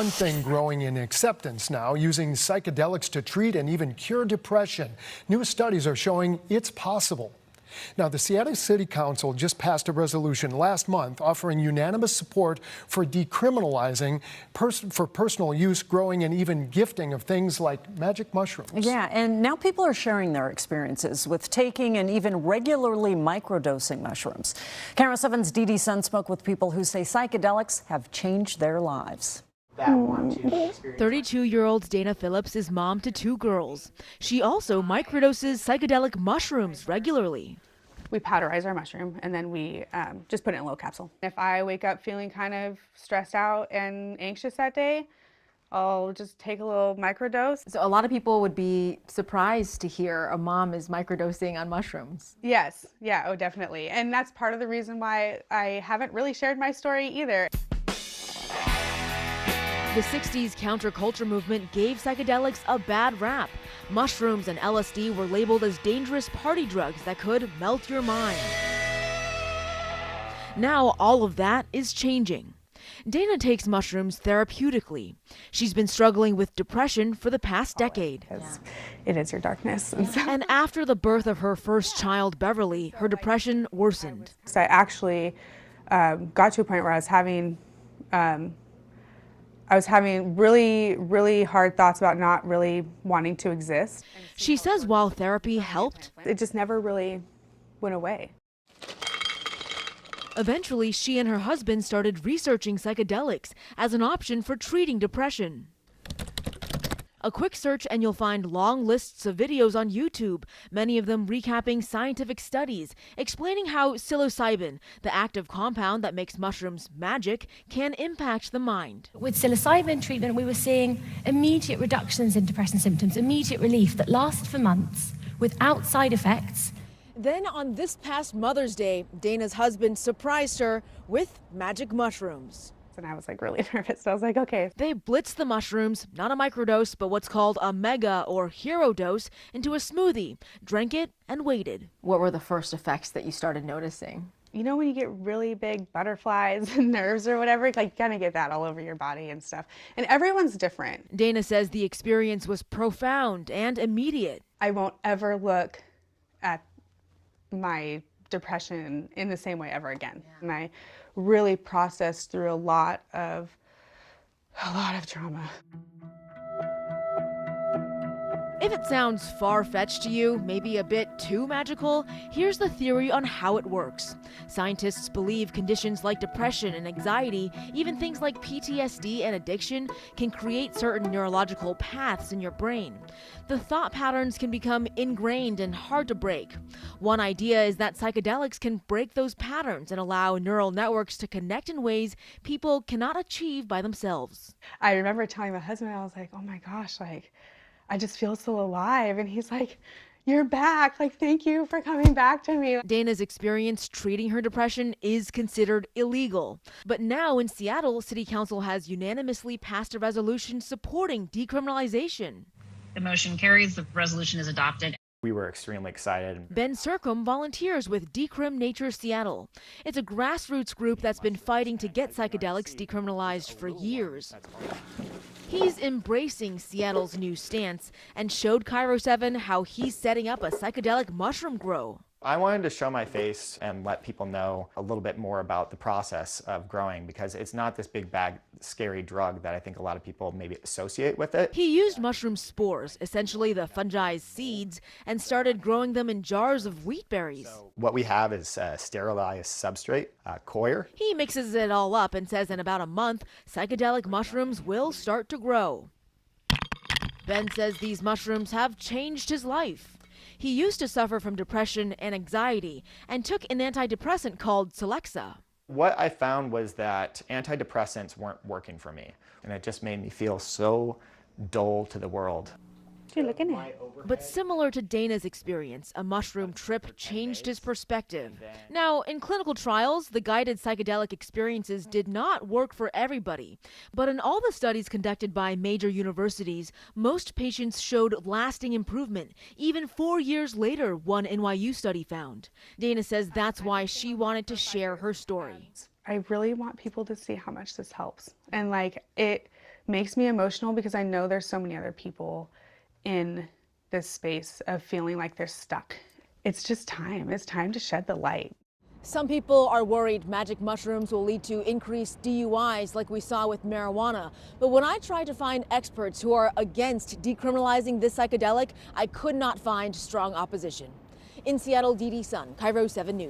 One thing growing in acceptance now, using psychedelics to treat and even cure depression. New studies are showing it's possible. Now, the Seattle City Council just passed a resolution last month offering unanimous support for decriminalizing for personal use, growing, and even gifting of things like magic mushrooms. Yeah, and now people are sharing their experiences with taking and even regularly microdosing mushrooms. KIRO 7's Dee Dee Sun spoke with people who say psychedelics have changed their lives. 32-year-old Dana Phillips is mom to 2 girls. She also microdoses psychedelic mushrooms regularly. We powderize our mushroom and then we just put it in a little capsule. If I wake up feeling kind of stressed out and anxious that day, I'll just take a little microdose. So a lot of people would be surprised to hear a mom is microdosing on mushrooms. Yes, yeah, oh definitely. And that's part of the reason why I haven't really shared my story either. The 60s counterculture movement gave psychedelics a bad rap. Mushrooms and LSD were labeled as dangerous party drugs that could melt your mind. Now all of that is changing. Dana takes mushrooms therapeutically. She's been struggling with depression for the past decade. It is your darkness. And after the birth of her first child, Beverly, her depression worsened. So I actually got to a point where I was having really, really hard thoughts about not really wanting to exist. She says while therapy helped, it just never really went away. Eventually, she and her husband started researching psychedelics as an option for treating depression. A quick search and you'll find long lists of videos on YouTube, many of them recapping scientific studies, explaining how psilocybin, the active compound that makes mushrooms magic, can impact the mind. With psilocybin treatment, we were seeing immediate reductions in depression symptoms, immediate relief that lasted for months without side effects. Then on this past Mother's Day, Dana's husband surprised her with magic mushrooms. And I was like really nervous. So I was like, okay. They blitzed the mushrooms, not a microdose, but what's called a mega or hero dose, into a smoothie, drank it, and waited. What were the first effects that you started noticing? You know when you get really big butterflies and nerves or whatever, like you kind of get that all over your body and stuff. And everyone's different. Dana says the experience was profound and immediate. I won't ever look at my depression in the same way ever again. Yeah. And I really processed through a lot of trauma. If it sounds far-fetched to you, maybe a bit too magical, here's the theory on how it works. Scientists believe conditions like depression and anxiety, even things like PTSD and addiction, can create certain neurological paths in your brain. The thought patterns can become ingrained and hard to break. One idea is that psychedelics can break those patterns and allow neural networks to connect in ways people cannot achieve by themselves. I remember telling my husband, I was like, oh my gosh, like, I just feel so alive. And he's like, you're back. Like, thank you for coming back to me. Dana's experience treating her depression is considered illegal. But now in Seattle, City Council has unanimously passed a resolution supporting decriminalization. The motion carries. The resolution is adopted. We were extremely excited. Ben Circum volunteers with Decrim Nature Seattle. It's a grassroots group that's been fighting to get psychedelics decriminalized for years. He's embracing Seattle's new stance and showed KIRO 7 how he's setting up a psychedelic mushroom grow. I wanted to show my face and let people know a little bit more about the process of growing, because it's not this big bad scary drug that I think a lot of people maybe associate with it. He used mushroom spores, essentially the fungi's seeds, and started growing them in jars of wheat berries. So what we have is sterilized substrate, coir. He mixes it all up and says in about a month, psychedelic mushrooms will start to grow. Ben says these mushrooms have changed his life. He used to suffer from depression and anxiety and took an antidepressant called Celexa. What I found was that antidepressants weren't working for me, and it just made me feel so dull to the world. You're looking at. But similar to Dana's experience, a mushroom trip changed his perspective. Now, in clinical trials, the guided psychedelic experiences did not work for everybody. But in all the studies conducted by major universities, most patients showed lasting improvement, even 4 years later, one NYU study found. Dana says that's why she wanted to share her story. I really want people to see how much this helps. And like, it makes me emotional because I know there's so many other people in this space of feeling like they're stuck. It's just time. It's time to shed the light. Some people are worried magic mushrooms will lead to increased DUIs like we saw with marijuana. But when I tried to find experts who are against decriminalizing this psychedelic, I could not find strong opposition. In Seattle, Dee Sun, KIRO 7 News.